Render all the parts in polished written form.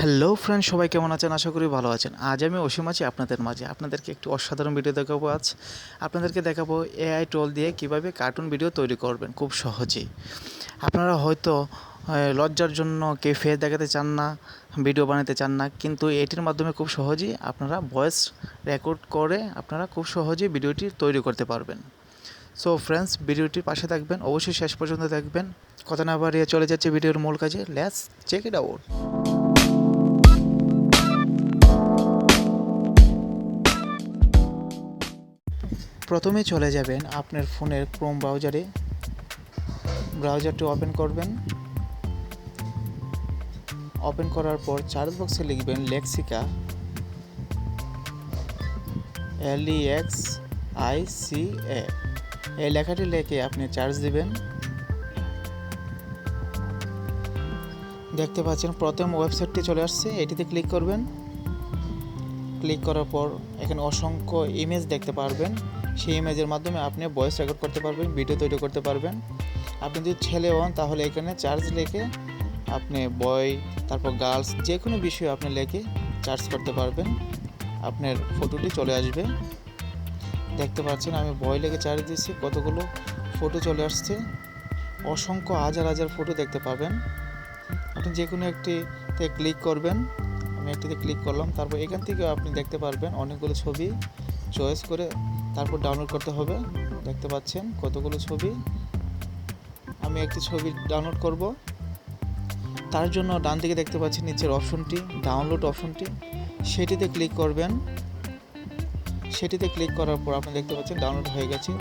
Hello friend, সবাই কেমন আছেন? আশা করি ভালো আছেন। আজ আমি অসীম আছি আপনাদের মাঝে। আপনাদেরকে একটি অসাধারণ ভিডিও দেখাবো। আজ আপনাদেরকে দেখাবো এআই টুল দিয়ে কিভাবে কার্টুন ভিডিও তৈরি করবেন খুব সহজেই। আপনারা হয়তো লজ্জার জন্য কেউ ফেস দেখাতে চান না, ভিডিও বানাতে চান না, কিন্তু এটির মাধ্যমে খুব সহজেই আপনারা ভয়েস রেকর্ড করে আপনারা খুব সহজেই ভিডিওটি তৈরি করতে পারবেন। সো ফ্রেন্ডস, ভিডিওটির পাশে থাকবেন, অবশ্যই শেষ পর্যন্ত দেখবেন। কথা না বাড়িয়ে চলে যাচ্ছে ভিডিওর মূল কাজে। Let's check it out. প্রথমে চলে যাবেন আপনার ফোনের ক্রোম ব্রাউজারে। ব্রাউজারটি ওপেন করবেন। ওপেন করার পর সার্চ বক্সে লিখবেন লেক্সিকা, LEXICA। এই লেখাটি লিখে আপনি সার্চ দিবেন। দেখতে পাচ্ছেন প্রথম ওয়েবসাইটটি চলে আসছে, এটিতে ক্লিক করবেন। ক্লিক করার পর এখানে অসংখ্য ইমেজ দেখতে পারবেন। সেই ইমেজের মাধ্যমে আপনি ভয়েস রেকর্ড করতে পারবেন, ভিডিও তৈরি করতে পারবেন। আপনি যদি ছেলে হন তাহলে এখানে চার্জ লিখে আপনি বয়, তারপর গার্লস, যে কোনো বিষয়ে আপনি লিখে চার্জ করতে পারবেন। আপনার ফটোটি চলে আসবে। দেখতে পাচ্ছেন আমি বয় লিখে চার্জ দিচ্ছি, কতগুলো ফটো চলে আসছে। অসংখ্য হাজার হাজার ফটো দেখতে পাবেন। আপনি যে কোনো একটিতে ক্লিক করবেন। আমি একটিতে ক্লিক করলাম। তারপর এখান থেকে আপনি দেখতে পারবেন অনেকগুলো ছবি চয়েস করে তারপর ডাউনলোড করতে হবে। দেখতে পাচ্ছেন কতগুলো ছবি। আমি একটি ছবি ডাউনলোড করব। তার জন্য ডান দিকে দেখতে পাচ্ছেন নিচের অপশনটি, ডাউনলোড অপশনটি, সেটিতে ক্লিক করবেন। সেটিতে ক্লিক করার পর আপনি দেখতে পাচ্ছেন ডাউনলোড হয়ে গেছে।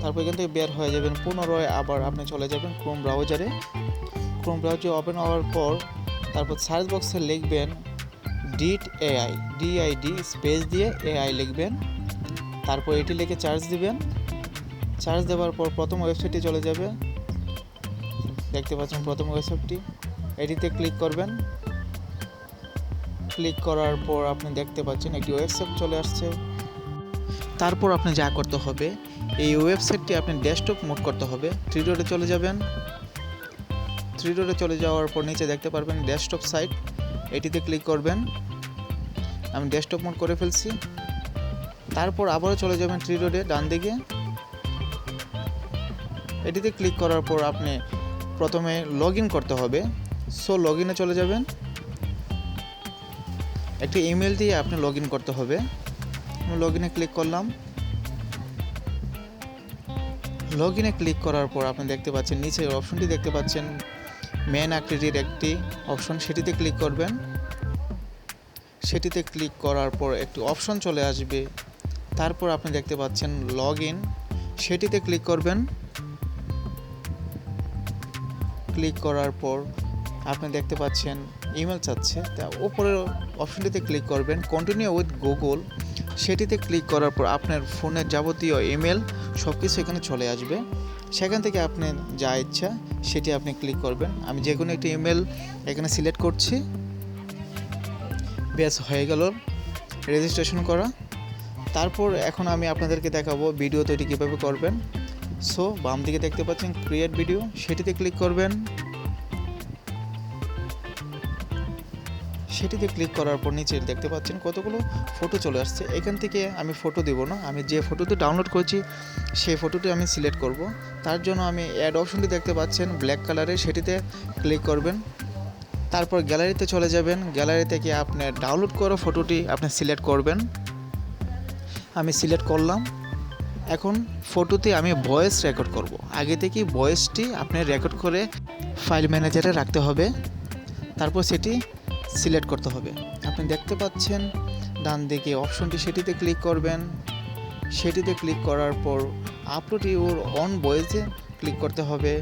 তারপর এখান থেকে বের হয়ে যাবেন, পুনরায় আবার আপনি চলে যাবেন ক্রোম ব্রাউজারে। ক্রোম ব্রাউজার ওপেন হওয়ার পর তারপর সার্চ বক্সে লিখবেন DID স্পেস দিয়ে AI লিখবেন। তারপর এটি লিখে চার্জ দিবেন। চার্জ দেওয়ার পর প্রথম ওয়েবসাইটে চলে যাবে। দেখতে পাচ্ছেন প্রথম ওয়েবসাইটটি, এটিতে ক্লিক করবেন। ক্লিক করার পর আপনি দেখতে পাচ্ছেন একটি ওয়েবসাইট চলে আসছে। তারপর আপনি যা করতে হবে, এই ওয়েবসাইটটি আপনি ডেস্কটপ মোড করতে হবে। থ্রি ডটে চলে যাবেন। থ্রি ডটে চলে যাওয়ার পর নিচে দেখতে পারবেন ডেস্কটপ সাইট, এটিতে ক্লিক করবেন। আমি ডেস্কটপ মোড করে ফেলছি। তারপর আবারও চলে যাবেন থ্রি ডটে ডান দিকে। এটিতে ক্লিক করার পর আপনি প্রথমে লগ ইন করতে হবে। সো লগ ইনে চলে যাবেন। একটি ইমেল দিয়ে আপনি লগ ইন করতে হবে। আমি লগ ইনে ক্লিক করলাম। লগ ইনে ক্লিক করার পর আপনি দেখতে পাচ্ছেন নিচের অপশনটি দেখতে পাচ্ছেন মেন আকৃতির একটি অপশন, সেটিতে ক্লিক করবেন। সেটিতে ক্লিক করার পর একটি অপশন চলে আসবে। তারপর আপনি দেখতে পাচ্ছেন লগ ইন, সেটিতে ক্লিক করবেন। ক্লিক করার পর আপনি দেখতে পাচ্ছেন ইমেল চাচ্ছে, তা উপরের অপশনটিতে ক্লিক করবেন। কন্টিনিউ উইথ গুগল, সেটিতে ক্লিক করার পর আপনার ফোনের যাবতীয় ইমেল সব কিছু এখানে চলে আসবে। সেখান থেকে আপনি যা ইচ্ছা সেটি আপনি ক্লিক করবেন। আমি যে কোনো একটি ইমেল এখানে সিলেক্ট করছি। ব্যাস হয়ে গেল রেজিস্ট্রেশন করা। তারপর এখন আমি আপনাদেরকে দেখাবো ভিডিও তৈরি কীভাবে করবেন। সো বাম দিকে দেখতে পাচ্ছেন ক্রিয়েট ভিডিও, সেটিতে ক্লিক করবেন। সেটিতে ক্লিক করার পর নিচে দেখতে পাচ্ছেন কতগুলো ফটো চলে আসছে। এখান থেকে আমি ফটো দেব না, আমি যে ফটোটি ডাউনলোড করেছি সেই ফটোটি আমি সিলেক্ট করব। তার জন্য আমি অ্যাড অপশনটি দেখতে পাচ্ছেন ব্ল্যাক কালারের, সেটিতে ক্লিক করবেন। তারপর গ্যালারিতে চলে যাবেন। গ্যালারি থেকে আপনার ডাউনলোড করা ফটোটি আপনি সিলেক্ট করবেন। আমি সিলেক্ট করলাম। এখন ফটোতে আমি ভয়েস রেকর্ড করব। আগে থেকে ভয়েসটি আপনি রেকর্ড করে ফাইল ম্যানেজারে রাখতে হবে। তারপর সেটি সিলেক্ট করতে হবে। আপনি দেখতে পাচ্ছেন ডান দিকে অপশনটি, সেটিতে ক্লিক করবেন। সেটিতে ক্লিক করার পর আপলোড ইউর অন ভয়েসে ক্লিক করতে হবে।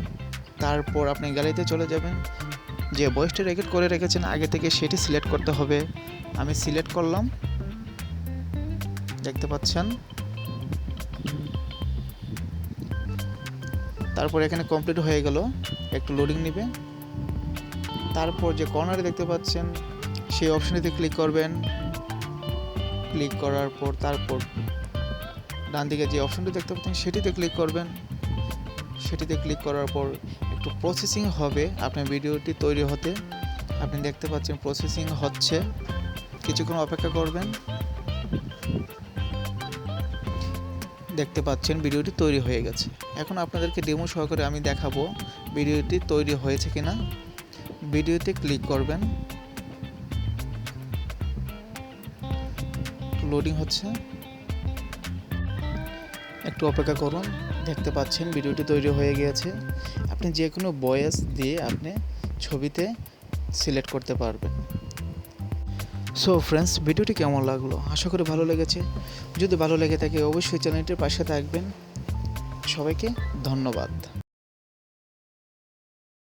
তারপর আপনি গ্যালারিতে চলে যাবেন। যে ভয়েসটা রেকর্ড করে রেখেছেন আগে থেকে সেটি সিলেক্ট করতে হবে। আমি সিলেক্ট করলাম। দেখতে পাচ্ছেন। তারপর এখানে কমপ্লিট হয়ে গেল, একটু লোডিং নেবে। তারপর যে কর্নারে দেখতে পাচ্ছেন সেই অপশনটিতে ক্লিক করবেন। ক্লিক করার পর তারপর ডান দিকে যে অপশনটি দেখতে পাচ্ছেন সেটিতে ক্লিক করবেন। সেটিতে ক্লিক করার পর একটু প্রসেসিং হবে আপনার ভিডিওটি তৈরি হতে। আপনি দেখতে পাচ্ছেন প্রসেসিং হচ্ছে, কিছুক্ষণ অপেক্ষা করবেন। দেখতে পাচ্ছেন ভিডিওটি তৈরি হয়ে গেছে। এখন আপনাদেরকে ডেমো সহকারে আমি দেখাবো ভিডিওটি তৈরি হয়েছে কিনা। ভিডিওতে ক্লিক করবেন, লোডিং হচ্ছে, একটু অপেক্ষা করুন। দেখতে পাচ্ছেন ভিডিওটি তৈরি হয়ে গিয়েছে। আপনি যে কোনো ভয়েস দিয়ে আপনি ছবিতে সিলেক্ট করতে পারবেন। সো ফ্রেন্ডস, ভিডিওটি কেমন লাগলো? আশা করি ভালো লেগেছে। যদি ভালো লেগে থাকে অবশ্যই চ্যানেলটির পাশে থাকবেন। সবাইকে ধন্যবাদ।